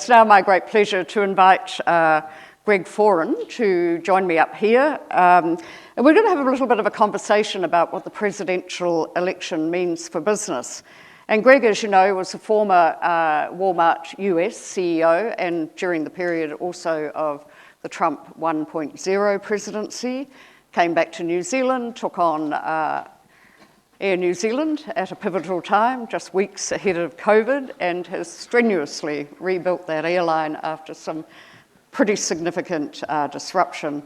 it's now my great pleasure to invite Greg Foran to join me up here. And we're going to have a little bit of a conversation about what the presidential election means for business. And Greg, as you know, was a former Walmart US CEO and during the period also of the Trump 1.0 presidency, came back to New Zealand, took on Air New Zealand at a pivotal time, just weeks ahead of COVID, and has strenuously rebuilt that airline after some pretty significant disruption.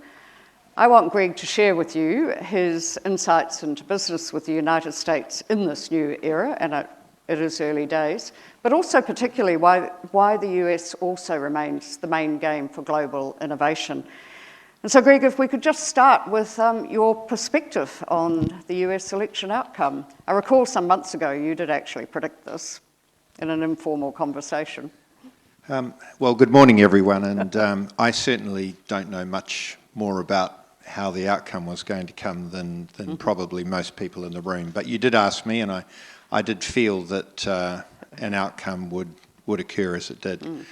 I want Greg to share with you his insights into business with the United States in this new era, and it is early days, but also particularly why the US also remains the main game for global innovation. And so, Greg, if we could just start with your perspective on the US election outcome. I recall some months ago you did actually predict this in an informal conversation. Well, good morning, everyone, and I certainly don't know much more about how the outcome was going to come than probably most people in the room. But you did ask me, and I did feel that an outcome would occur as it did.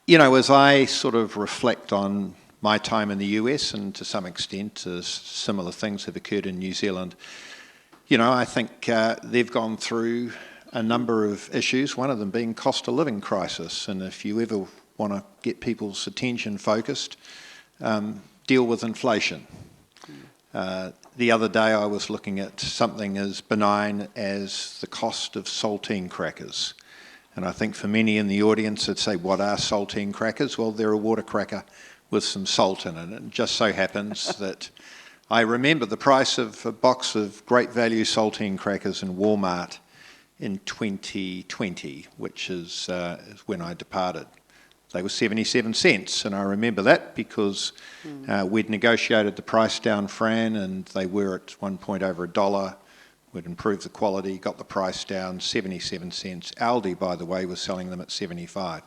You know, as I sort of reflect on my time in the US, and to some extent similar things have occurred in New Zealand, you know, I think they've gone through a number of issues, one of them being cost of living crisis. And if you ever want to get people's attention focused, deal with inflation. The other day I was looking at something as benign as the cost of saltine crackers. And I think for many in the audience that say, what are saltine crackers? Well, they're a water cracker with some salt in it. And it just so happens that I remember the price of a box of great value saltine crackers in Walmart in 2020, which is when I departed. They were 77 cents, and I remember that because we'd negotiated the price down, Fran, and they were at one point over $1. We'd improved the quality, got the price down, 77 cents. Aldi, by the way, was selling them at 75.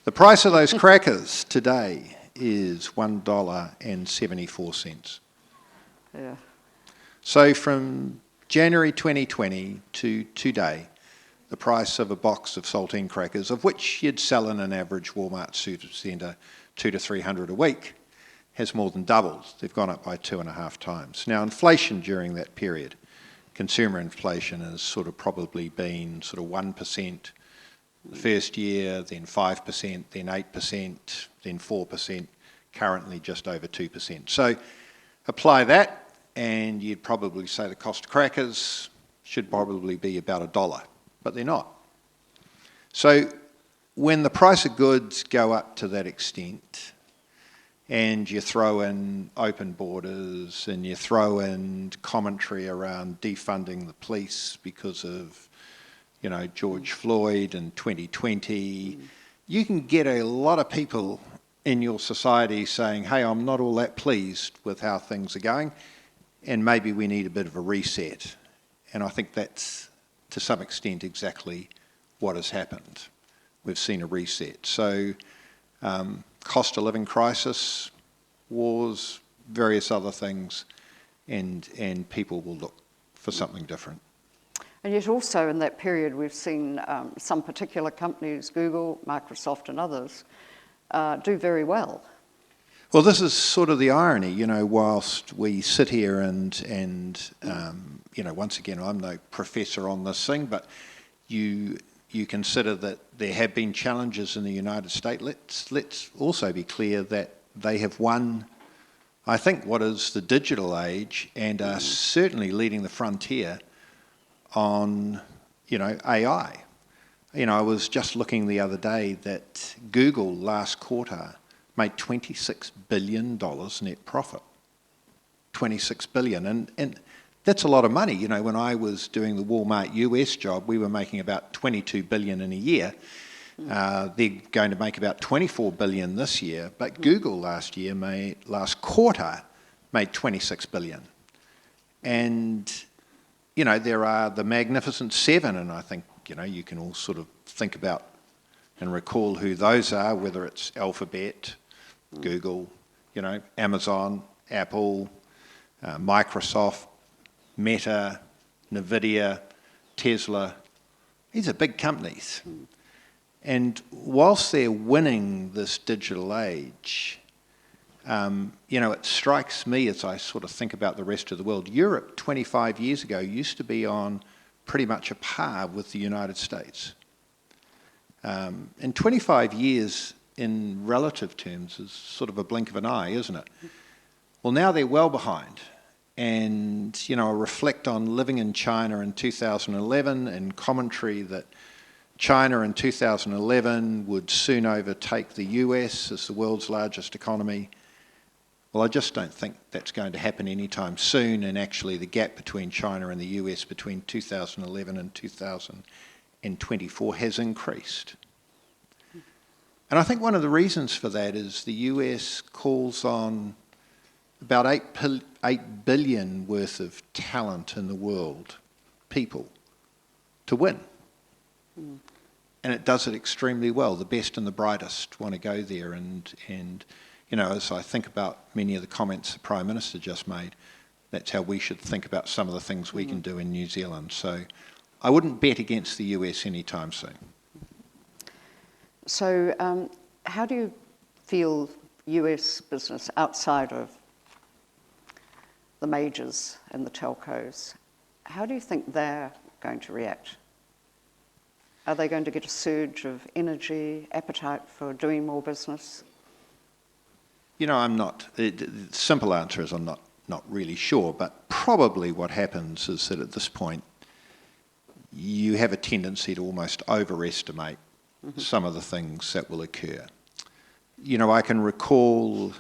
The price of those crackers today is $1.74. Yeah. So from January 2020 to today, the price of a box of saltine crackers, of which you'd sell in an average Walmart supercentre 200 to 300 a week, has more than doubled. They've gone up by 2.5 times. Now, inflation during that period, consumer inflation has sort of probably been sort of 1% the first year, then 5%, then 8%, then 4%, currently just over 2%. So apply that, and you'd probably say the cost of crackers should probably be about $1, but they're not. So when the price of goods go up to that extent, and you throw in open borders, and you throw in commentary around defunding the police because of, you know, George Floyd in 2020, you can get a lot of people in your society saying, hey, I'm not all that pleased with how things are going, and maybe we need a bit of a reset. And I think that's, to some extent, exactly what has happened. We've seen a reset. So cost of living crisis, wars, various other things, and people will look for something different. And yet also in that period we've seen some particular companies, Google, Microsoft and others, do very well. Well, this is sort of the irony, you know, whilst we sit here and you know, once again, I'm no professor on this thing, but you consider that there have been challenges in the United States. Let's also be clear that they have won, I think, what is the digital age, and are certainly leading the frontier on, you know, AI. You know, I was just looking the other day that Google last quarter made $26 billion net profit. $26 billion, and that's a lot of money. You know, when I was doing the Walmart US job, we were making about $22 billion in a year. They're going to make about $24 billion this year, but Google last quarter made $26 billion. And, you know, there are the Magnificent Seven, and I think, you know, you can all sort of think about and recall who those are, whether it's Alphabet, Google, you know, Amazon, Apple, Microsoft, Meta, Nvidia, Tesla. These are big companies. And whilst they're winning this digital age, it strikes me as I sort of think about the rest of the world. Europe 25 years ago used to be on pretty much a par with the United States. And 25 years in relative terms is sort of a blink of an eye, isn't it? Well, now they're well behind. And, I reflect on living in China in 2011 and commentary that China in 2011 would soon overtake the US as the world's largest economy. Well, I just don't think that's going to happen anytime soon, and actually the gap between China and the US between 2011 and 2024 has increased. And I think one of the reasons for that is the US calls on about 8 billion worth of talent in the world, people, to win. And it does it extremely well. The best and the brightest want to go there. And as I think about many of the comments the Prime Minister just made, that's how we should think about some of the things we can do in New Zealand. So I wouldn't bet against the US anytime soon. So how do you feel US business outside of the majors and the telcos, how do you think they're going to react? Are they going to get a surge of energy, appetite for doing more business? The simple answer is I'm not really sure, but probably what happens is that at this point you have a tendency to almost overestimate some of the things that will occur. I can recall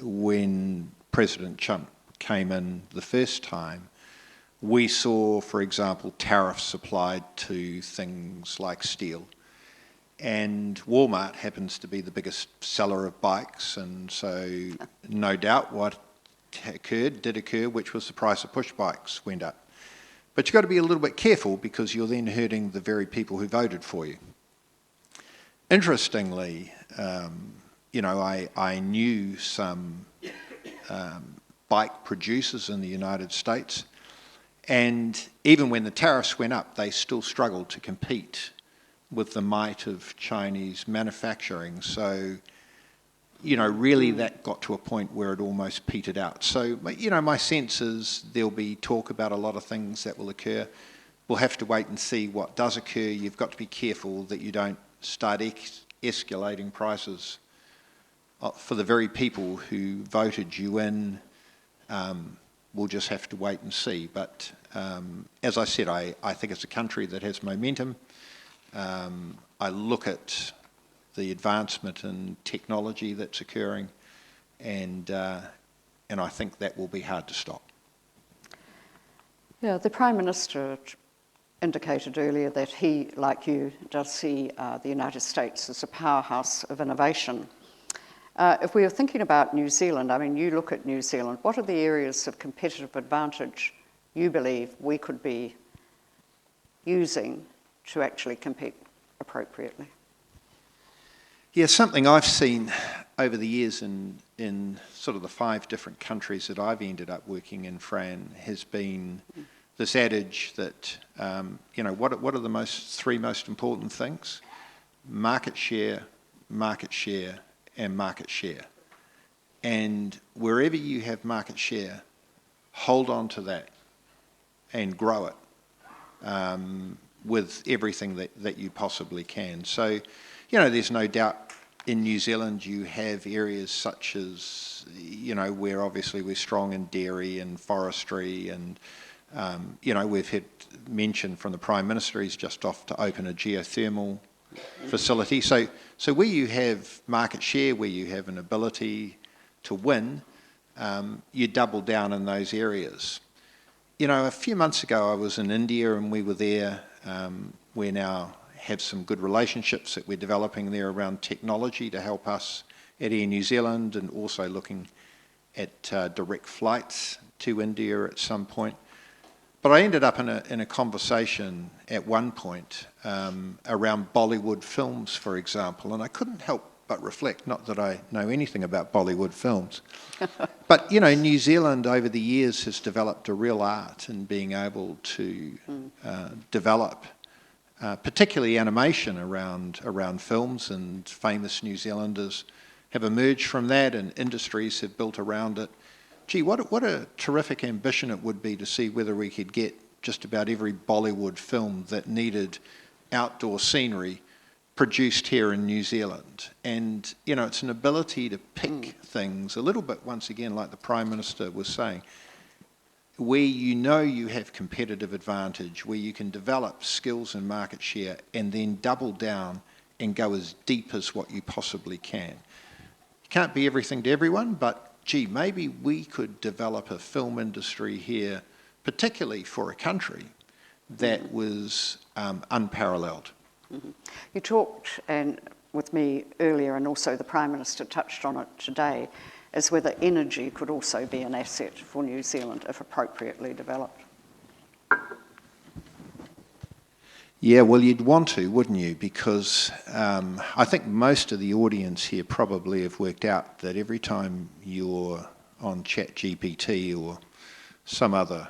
when President Trump came in the first time, we saw, for example, tariffs applied to things like steel. And Walmart happens to be the biggest seller of bikes, and so no doubt what did occur, which was the price of push bikes went up. But you've got to be a little bit careful because you're then hurting the very people who voted for you. Interestingly, I knew some bike producers in the United States, and even when the tariffs went up, they still struggled to compete with the might of Chinese manufacturing. So, really that got to a point where it almost petered out. So, my sense is there'll be talk about a lot of things that will occur. We'll have to wait and see what does occur. You've got to be careful that you don't start escalating prices for the very people who voted you in. We'll just have to wait and see. But as I said, I think it's a country that has momentum. I look at the advancement in technology that's occurring, and I think that will be hard to stop. Yeah, the Prime Minister indicated earlier that he, like you, does see the United States as a powerhouse of innovation. If we were thinking about New Zealand, you look at New Zealand, what are the areas of competitive advantage you believe we could be using to actually compete appropriately? Yeah, something I've seen over the years in sort of the 5 different countries that I've ended up working in, Fran, has been this adage that, what are the 3 most important things? Market share, and market share. And wherever you have market share, hold on to that and grow it with everything that you possibly can. So, there's no doubt in New Zealand you have areas such as, where obviously we're strong in dairy and forestry, and, we've had mention from the Prime Minister, he's just off to open a geothermal facility. So where you have market share, where you have an ability to win, you double down in those areas. A few months ago I was in India and we were there. We now have some good relationships that we're developing there around technology to help us at Air New Zealand, and also looking at direct flights to India at some point. But I ended up in a conversation at one point around Bollywood films, for example, and I couldn't help but reflect, not that I know anything about Bollywood films, but, New Zealand over the years has developed a real art in being able to develop particularly animation around films, and famous New Zealanders have emerged from that and industries have built around it. Gee, what a terrific ambition it would be to see whether we could get just about every Bollywood film that needed outdoor scenery produced here in New Zealand. And, you know, it's an ability to pick things a little bit, once again, like the Prime Minister was saying, where you know you have competitive advantage, where you can develop skills and market share and then double down and go as deep as what you possibly can. You can't be everything to everyone, but gee, maybe we could develop a film industry here, particularly for a country that was unparalleled. Mm-hmm. You talked with me earlier, and also the Prime Minister touched on it today, as whether energy could also be an asset for New Zealand if appropriately developed. Yeah, well, you'd want to, wouldn't you? Because I think most of the audience here probably have worked out that every time you're on ChatGPT or some other,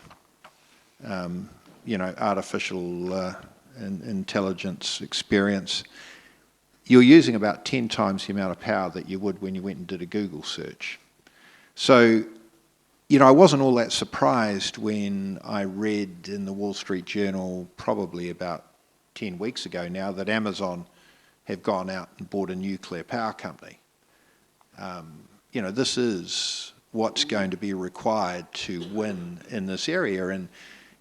artificial intelligence experience, you're using about 10 times the amount of power that you would when you went and did a Google search. So, you know, I wasn't all that surprised when I read in the Wall Street Journal probably about 10 weeks ago now that Amazon have gone out and bought a nuclear power company. This is what's going to be required to win in this area. And,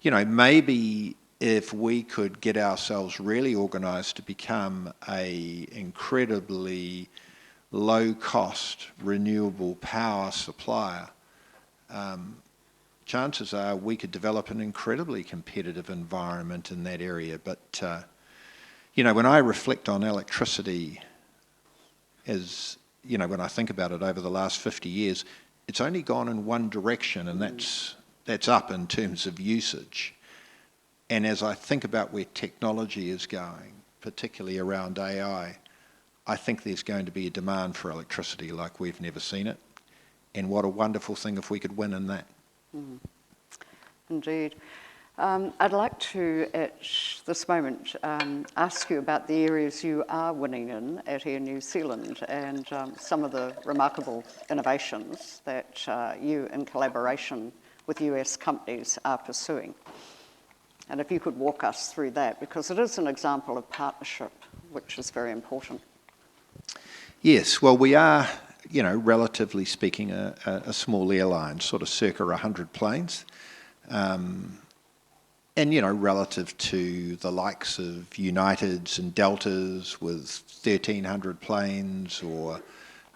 you know, maybe if we could get ourselves really organised to become a incredibly low-cost renewable power supplier, chances are we could develop an incredibly competitive environment in that area. But, when I reflect on electricity as, when I think about it over the last 50 years, it's only gone in one direction, and that's up in terms of usage. And as I think about where technology is going, particularly around AI, I think there's going to be a demand for electricity like we've never seen it. And what a wonderful thing if we could win in that. Mm. Indeed. I'd like to, at this moment, ask you about the areas you are winning in at Air New Zealand and some of the remarkable innovations that you, in collaboration with US companies, are pursuing. And if you could walk us through that, because it is an example of partnership, which is very important. Yes, well, we are, relatively speaking, a small airline, sort of circa 100 planes. Relative to the likes of Uniteds and Deltas with 1,300 planes or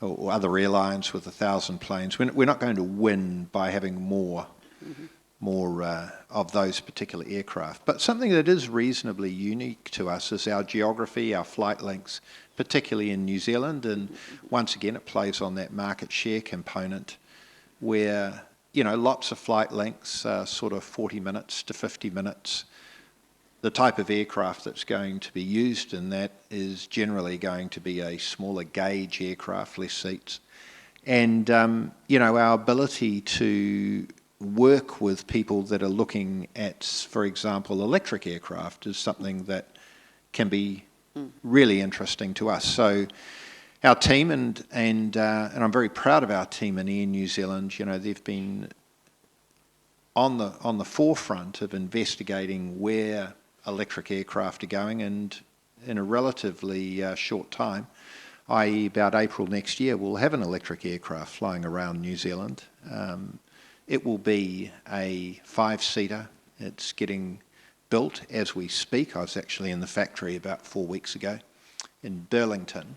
other airlines with 1,000 planes, we're not going to win by having more of those particular aircraft. But something that is reasonably unique to us is our geography, our flight links, particularly in New Zealand. And once again, it plays on that market share component where, lots of flight links, sort of 40 minutes to 50 minutes. The type of aircraft that's going to be used in that is generally going to be a smaller gauge aircraft, less seats. And, our ability to work with people that are looking at, for example, electric aircraft is something that can be really interesting to us. So our team, and I'm very proud of our team in Air New Zealand, they've been on the forefront of investigating where electric aircraft are going, and in a relatively short time, i.e. about April next year, we'll have an electric aircraft flying around New Zealand. It will be a 5-seater. It's getting built as we speak. I was actually in the factory about 4 weeks ago in Burlington,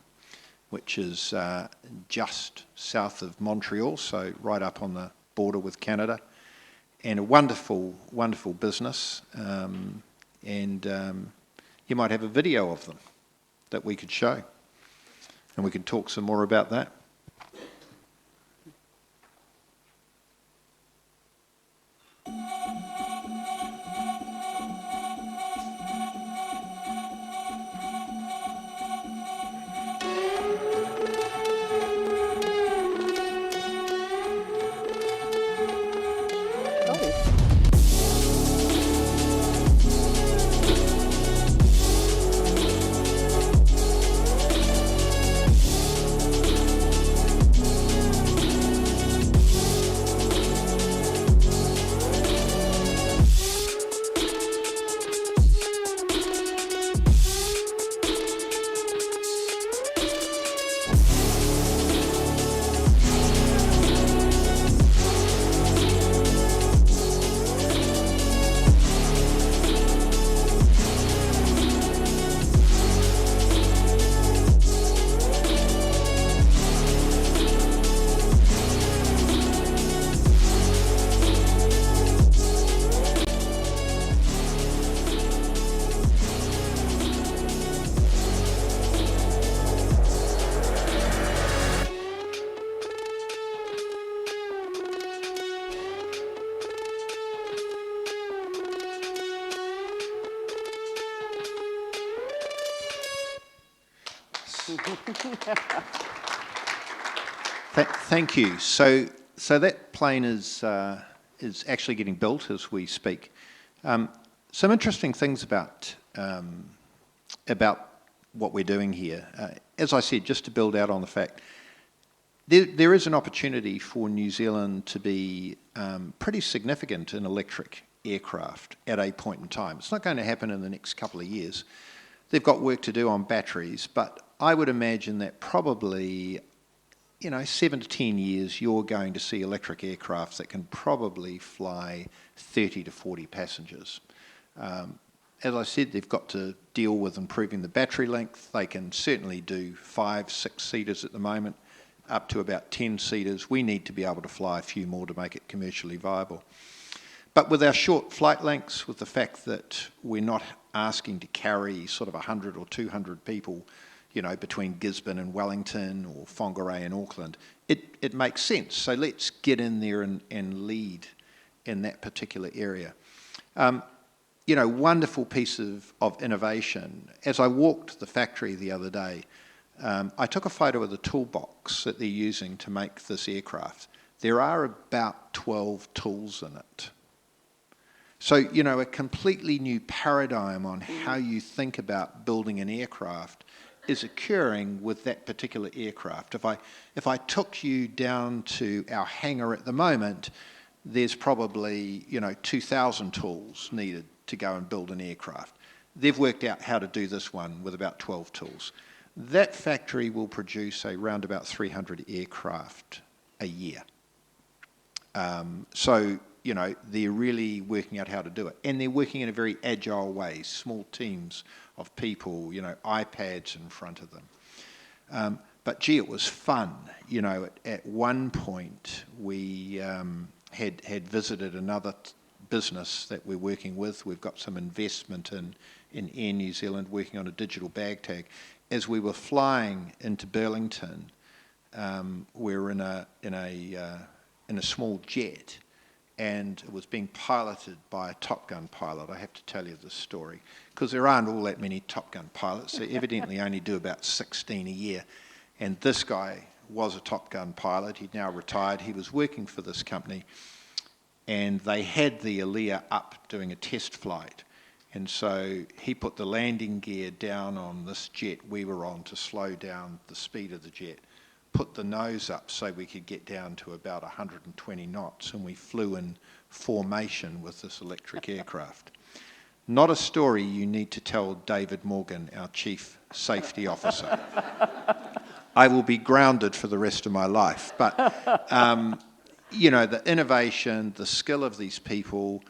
which is just south of Montreal, so right up on the border with Canada, and a wonderful, wonderful business. You might have a video of them that we could show, and we could talk some more about that. Thank you. So that plane is actually getting built as we speak. Some interesting things about what we're doing here. As I said, just to build out on the fact, there is an opportunity for New Zealand to be pretty significant in electric aircraft at a point in time. It's not going to happen in the next couple of years. They've got work to do on batteries, but I would imagine that probably 7 to 10 years, you're going to see electric aircraft that can probably fly 30 to 40 passengers. As I said, they've got to deal with improving the battery length. They can certainly do 5, 6-seaters at the moment, up to about 10-seaters. We need to be able to fly a few more to make it commercially viable. But with our short flight lengths, with the fact that we're not asking to carry sort of 100 or 200 people between Gisborne and Wellington or Whangarei and Auckland, it makes sense. So let's get in there and lead in that particular area. Wonderful piece of innovation. As I walked the factory the other day, I took a photo of the toolbox that they're using to make this aircraft. There are about 12 tools in it. So, a completely new paradigm on how you think about building an aircraft is occurring with that particular aircraft. If I took you down to our hangar at the moment, there's probably 2,000 tools needed to go and build an aircraft. They've worked out how to do this one with about 12 tools. That factory will produce around about 300 aircraft a year. So they're really working out how to do it. And they're working in a very agile way, small teams of people, iPads in front of them. But gee, it was fun. At one point we had visited another business that we're working with. We've got some investment in Air New Zealand working on a digital bag tag. As we were flying into Burlington, we were in a small jet, and it was being piloted by a Top Gun pilot. I have to tell you this story because there aren't all that many Top Gun pilots. They evidently only do about 16 a year. And this guy was a Top Gun pilot. He'd now retired. He was working for this company, and they had the Alea up doing a test flight. And so he put the landing gear down on this jet we were on to slow down the speed of the jet, put the nose up so we could get down to about 120 knots, and we flew in formation with this electric aircraft. Not a story you need to tell David Morgan, our Chief Safety Officer. I will be grounded for the rest of my life. But, the innovation, the skill of these people,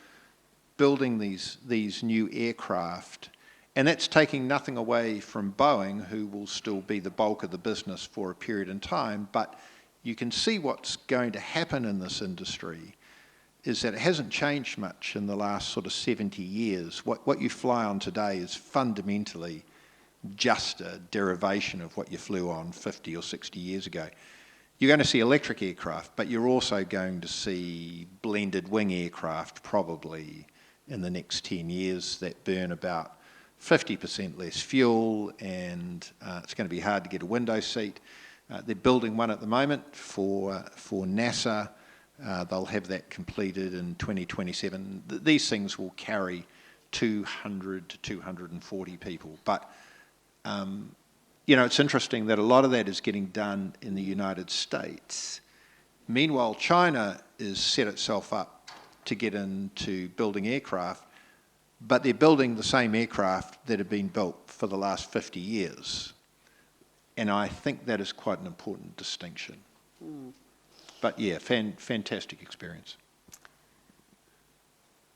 building these new aircraft, and that's taking nothing away from Boeing, who will still be the bulk of the business for a period in time, but you can see what's going to happen in this industry is that it hasn't changed much in the last sort of 70 years. What you fly on today is fundamentally just a derivation of what you flew on 50 or 60 years ago. You're going to see electric aircraft, but you're also going to see blended wing aircraft probably in the next 10 years that burn about 50% less fuel, and it's going to be hard to get a window seat. They're building one at the moment for NASA. They'll have that completed in 2027. These things will carry 200 to 240 people. But, it's interesting that a lot of that is getting done in the United States. Meanwhile, China has set itself up to get into building aircraft, but they're building the same aircraft that have been built for the last 50 years. And I think that is quite an important distinction. But yeah, fantastic experience.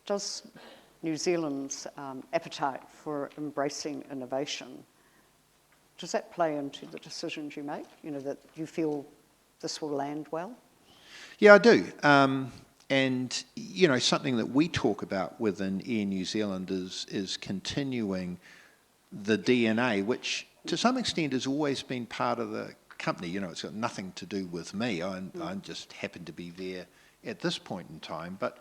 Does New Zealand's appetite for embracing innovation, does that play into the decisions you make, that you feel this will land well? Yeah, I do. And, something that we talk about within Air New Zealand is continuing the DNA, which to some extent has always been part of the company. It's got nothing to do with me. I just happened to be there at this point in time. But,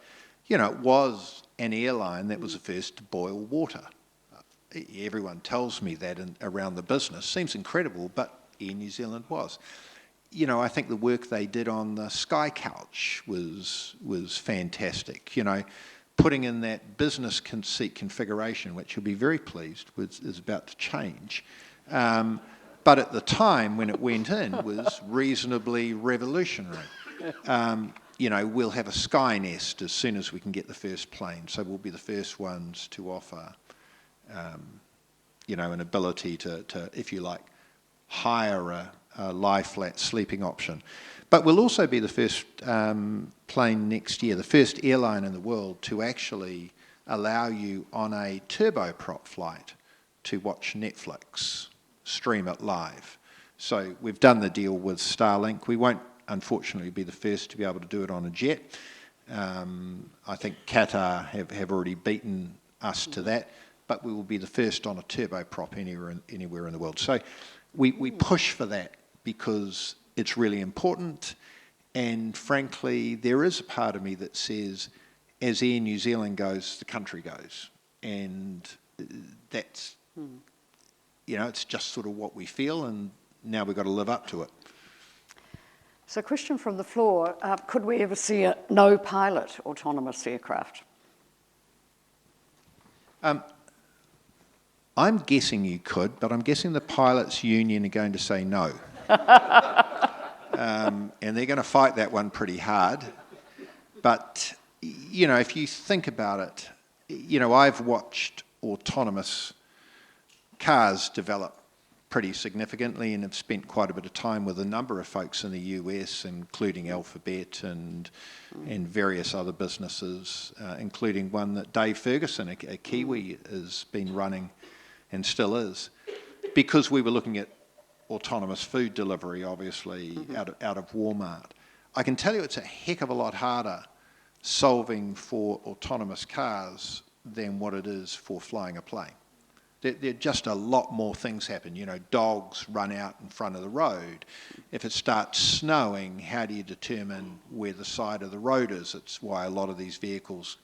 it was an airline that was the first to boil water. Everyone tells me that around the business. Seems incredible, but Air New Zealand was. You know, I think the work they did on the Sky Couch was fantastic. You know, putting in that business seat configuration, which you'll be very pleased with, is about to change. But at the time when it went in was reasonably revolutionary. You know, we'll have a Sky Nest as soon as we can get the first plane, so we'll be the first ones to offer, you know, an ability to, if you like, hire a lie-flat sleeping option. But we'll also be the first plane next year, the first airline in the world to actually allow you on a turboprop flight to watch Netflix, stream it live. So we've done the deal with Starlink. We won't, unfortunately, be the first to be able to do it on a jet. I think Qatar have already beaten us to that, but we will be the first on a turboprop anywhere in the world. So we push for that because it's really important, and frankly, there is a part of me that says, as Air New Zealand goes, the country goes, and that's, you know, it's just sort of what we feel, and now we've got to live up to it. So, question from the floor, could we ever see a no-pilot autonomous aircraft? I'm guessing you could, but I'm guessing the pilots' union are going to say no. And they're going to fight that one pretty hard. But, you know, if you think about it, you know, I've watched autonomous cars develop pretty significantly and have spent quite a bit of time with a number of folks in the US, including Alphabet and various other businesses, including one that Dave Ferguson, a Kiwi, has been running and still is, because we were looking at autonomous food delivery, obviously, out of Walmart. I can tell you it's a heck of a lot harder solving for autonomous cars than what it is for flying a plane. There just a lot more things happen. You know, dogs run out in front of the road. If it starts snowing, how do you determine where the side of the road is? It's why a lot of these vehicles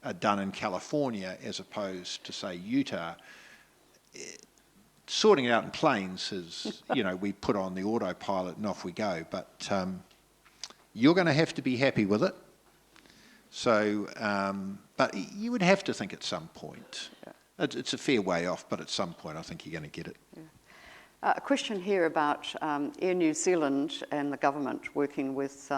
are done in California as opposed to, say, Utah. Sorting it out in planes is, you know, we put on the autopilot and off we go. But you're going to have to be happy with it. So, but you would have to think at some point. Yeah. It's a fair way off, but at some point I think you're going to get it. Yeah. A question here about Air New Zealand and the government working with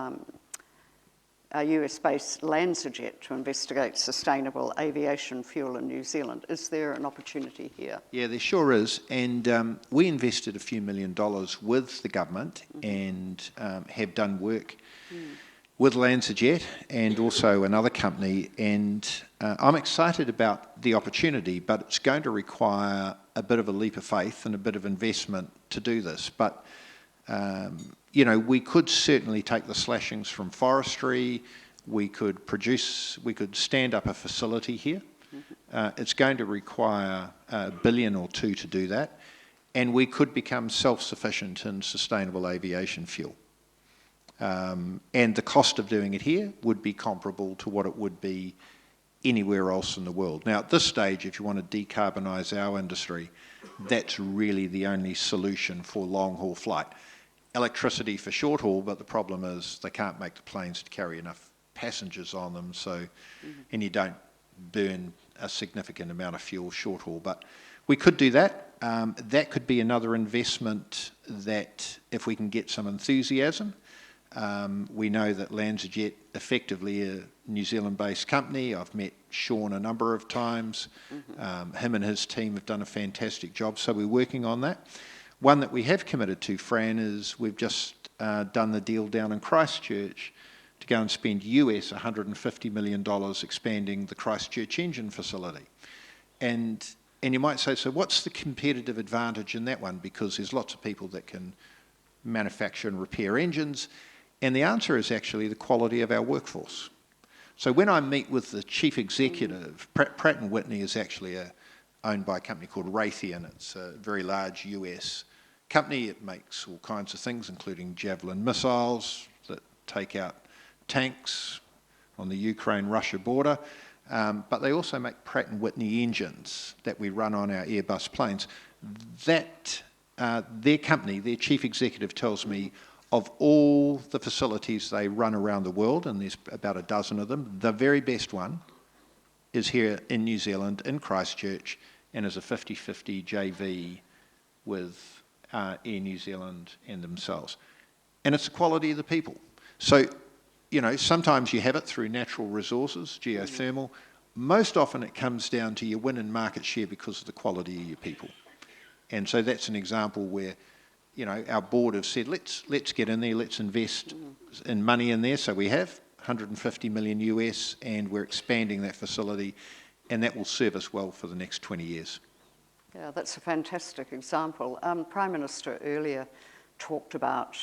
a US-based LanzaJet to investigate sustainable aviation fuel in New Zealand. Is there an opportunity here? Yeah, there sure is. And we invested a few $1 million with the government and have done work with LanzaJet and also another company, and I'm excited about the opportunity, but it's going to require a bit of a leap of faith and a bit of investment to do this. But you know, we could certainly take the slashings from forestry, we could stand up a facility here. It's going to require $1 billion or $2 billion to do that, and we could become self-sufficient in sustainable aviation fuel. And the cost of doing it here would be comparable to what it would be anywhere else in the world. Now, at this stage, if you want to decarbonise our industry, that's really the only solution for long-haul flight. Electricity for short-haul, but the problem is they can't make the planes to carry enough passengers on them, so, and you don't burn a significant amount of fuel short-haul. But we could do that. That could be another investment that, if we can get some enthusiasm. We know that LanzaJet, effectively a New Zealand-based company. I've met Sean a number of times. Him and his team have done a fantastic job, so we're working on that. One that we have committed to, Fran, is we've just done the deal down in Christchurch to go and spend US $150 million expanding the Christchurch engine facility. And you might say, so what's the competitive advantage in that one? Because there's lots of people that can manufacture and repair engines. And the answer is actually the quality of our workforce. So when I meet with the chief executive, Pratt & Whitney is actually owned by a company called Raytheon. It's a very large US company. It makes all kinds of things, including Javelin missiles that take out tanks on the Ukraine-Russia border. But they also make Pratt & Whitney engines that we run on our Airbus planes. That their company, their chief executive tells me, of all the facilities they run around the world, and there's about a dozen of them, the very best one is here in New Zealand, in Christchurch, and is a 50-50 JV with Air New Zealand and themselves. And it's the quality of the people. So, you know, sometimes you have it through natural resources, geothermal. Most often it comes down to you win in market share because of the quality of your people. And so that's an example where, you know, our board have said, let's get in there, let's invest in money in there. So we have 150 million US, and we're expanding that facility, and that will serve us well for the next 20 years. Yeah, that's a fantastic example. Prime Minister earlier talked about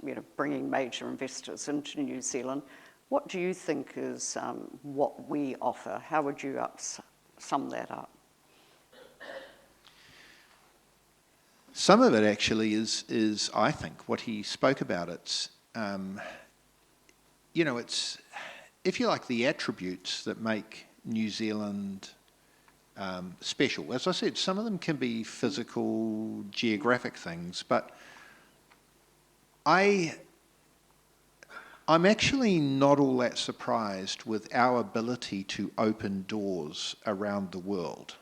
you know, bringing major investors into New Zealand. What do you think is what we offer? How would you sum that up? Some of it actually is I think, what he spoke about. It's, you know, it's, if you like, the attributes that make New Zealand special. As I said, some of them can be physical, geographic things, but I'm actually not all that surprised with our ability to open doors around the world.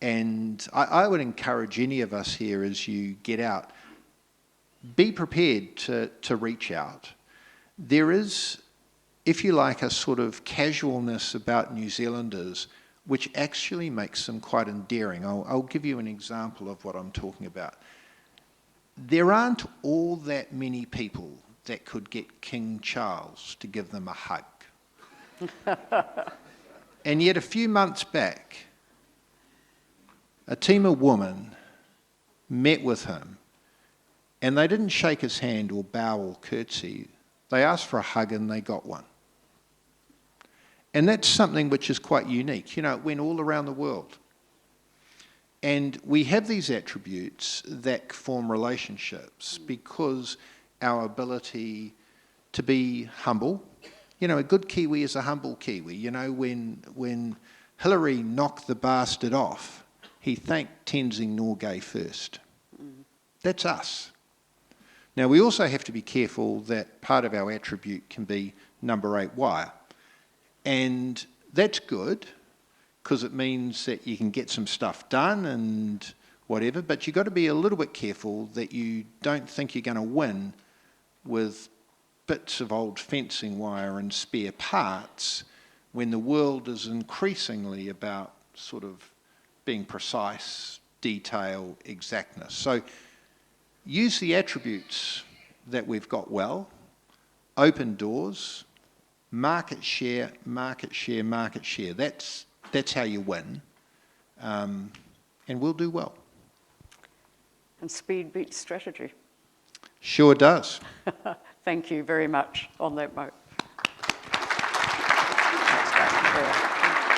And I would encourage any of us here, as you get out, be prepared to reach out. There is, if you like, a sort of casualness about New Zealanders which actually makes them quite endearing. I'll give you an example of what I'm talking about. There aren't all that many people that could get King Charles to give them a hug. And yet a few months back, a team of women met with him, and they didn't shake his hand or bow or curtsy. They asked for a hug and they got one. And that's something which is quite unique. You know, it went all around the world. And we have these attributes that form relationships because our ability to be humble. You know, a good Kiwi is a humble Kiwi. You know, when Hillary knocked the bastard off, he thanked Tenzing Norgay first. That's us. Now, we also have to be careful that part of our attribute can be number 8 wire. And that's good, because it means that you can get some stuff done and whatever, but you've got to be a little bit careful that you don't think you're going to win with bits of old fencing wire and spare parts when the world is increasingly about sort of being precise, detail, exactness. So use the attributes that we've got well, open doors, market share, market share, market share. That's how you win, and we'll do well. And speed beats strategy. Sure does. Thank you very much on that note.